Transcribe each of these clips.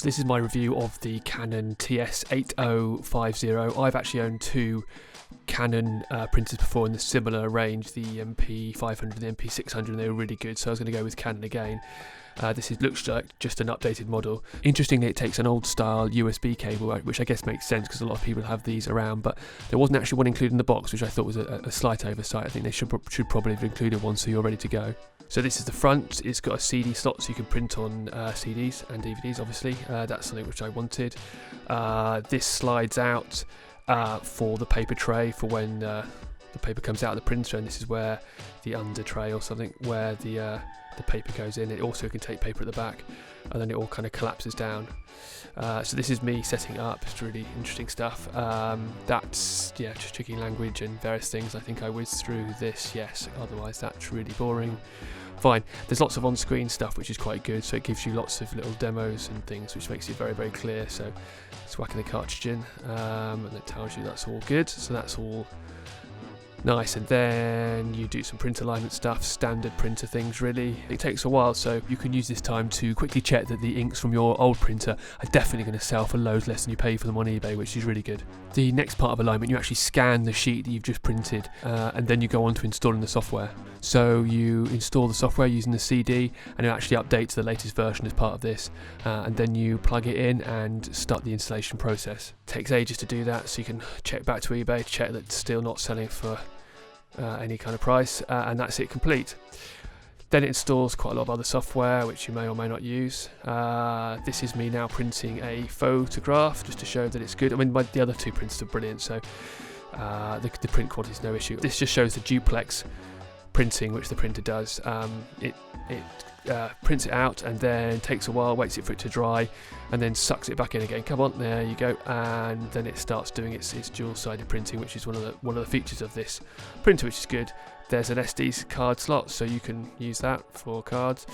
So this is my review of the Canon TS8050. I've actually owned two Canon printers before in the similar range, the MP500 and the MP600, and they were really good, so I was going to go with Canon again. This looks like just an updated model. Interestingly, it takes an old style USB cable, which I guess makes sense because a lot of people have these around, but there wasn't actually one included in the box, which I thought was a slight oversight. I think they should probably have included one so you're ready to go. So this is the front. It's got a CD slot so you can print on CDs and DVDs, obviously. That's something which I wanted. This slides out for the paper tray for when the paper comes out of the printer, and this is where the under tray or something where the paper goes in. It also can take paper at the back, and then it all kind of collapses down. So this is me setting up. It's really interesting stuff. That's just checking language and various things. I think I whizzed through this, yes, otherwise that's really boring. Fine. There's lots of on-screen stuff which is quite good, so it gives you lots of little demos and things which makes it very, very clear. So it's whacking the cartridge in, and it tells you that's all good, so that's all nice. And then you do some print alignment stuff, standard printer things really. It takes a while, so you can use this time to quickly check that the inks from your old printer are definitely going to sell for loads less than you pay for them on eBay, which is really good. The next part of alignment, you actually scan the sheet that you've just printed, and then you go on to installing the software. So you install the software using the CD, and it actually updates to the latest version as part of this, and then you plug it in and start the installation process. It takes ages to do that, so you can check back to eBay to check that it's still not selling for any kind of price, and that's it complete. Then it installs quite a lot of other software which you may or may not use. This is me now printing a photograph just to show that it's good. I mean, the other two printers are brilliant, so the print quality is no issue. This just shows the duplex printing which the printer does. It prints it out and then takes a while, waits for it to dry, and then sucks it back in again. Come on, there you go, and then it starts doing its dual-sided printing, which is one of the features of this printer, which is good. There's an SD card slot, so you can use that for cards.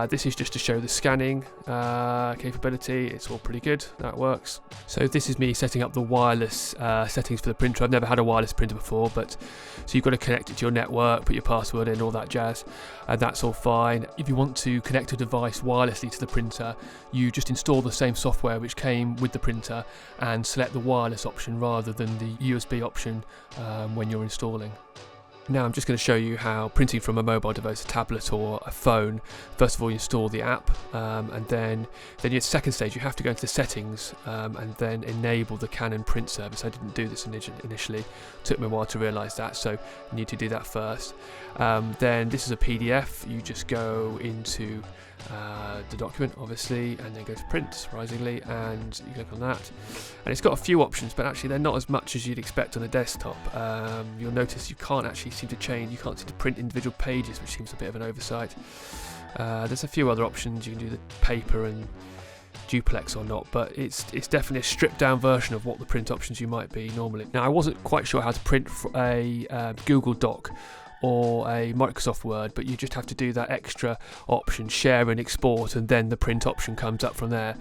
This is just to show the scanning capability. It's all pretty good, that works. So this is me setting up the wireless settings for the printer. I've never had a wireless printer before, but so you've got to connect it to your network, put your password in, all that jazz, and that's all fine. If you want to connect a device wirelessly to the printer, you just install the same software which came with the printer and select the wireless option rather than the USB option when you're installing. Now I'm just going to show you how printing from a mobile device, a tablet or a phone, first of all you install the app, and then your second stage you have to go into the settings and then enable the Canon print service. I didn't do this initially, it took me a while to realise that, so you need to do that first. Then this is a PDF, you just go into the document obviously, and then go to print surprisingly, and you click on that, and it's got a few options, but actually they're not as much as you'd expect on a desktop. You'll notice you can't actually seem to print individual pages, which seems a bit of an oversight. There's a few other options. You can do the paper and duplex or not, but it's definitely a stripped down version of what the print options you might be normally. Now I wasn't quite sure how to print a Google Doc or a Microsoft Word, but you just have to do that extra option, share and export, and then the print option comes up from there.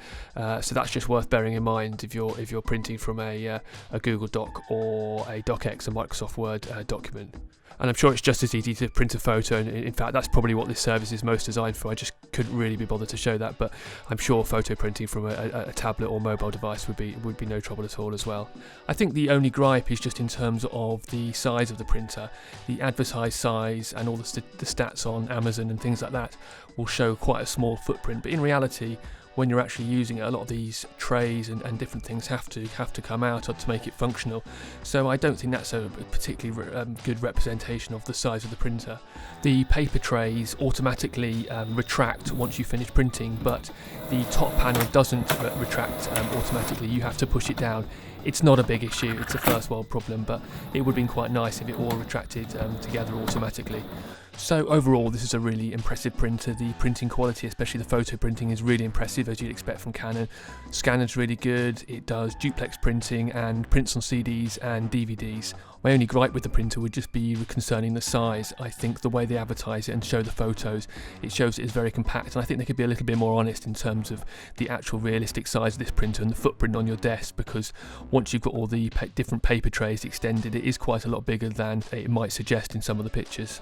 So that's just worth bearing in mind if you're printing from a Google Doc or a DocX, a Microsoft Word document. And I'm sure it's just as easy to print a photo, and in fact that's probably what this service is most designed for. I just couldn't really be bothered to show that, but I'm sure photo printing from a tablet or mobile device would be no trouble at all as well. I think the only gripe is just in terms of the size of the printer. The advertised size and all the stats on Amazon and things like that will show quite a small footprint, but in reality when you're actually using it, a lot of these trays and different things have to come out to make it functional. So I don't think that's a particularly good representation of the size of the printer. The paper trays automatically retract once you finish printing, but the top panel doesn't retract automatically. You have to push it down. It's not a big issue, it's a first world problem, but it would have been quite nice if it all retracted together automatically. So overall this is a really impressive printer. The printing quality, especially the photo printing, is really impressive as you'd expect from Canon. Scanner's really good, it does duplex printing and prints on CDs and DVDs. My only gripe with the printer would just be concerning the size. I think the way they advertise it and show the photos, it shows it is very compact, and I think they could be a little bit more honest in terms of the actual realistic size of this printer and the footprint on your desk, because once you've got all the different paper trays extended, it is quite a lot bigger than it might suggest in some of the pictures.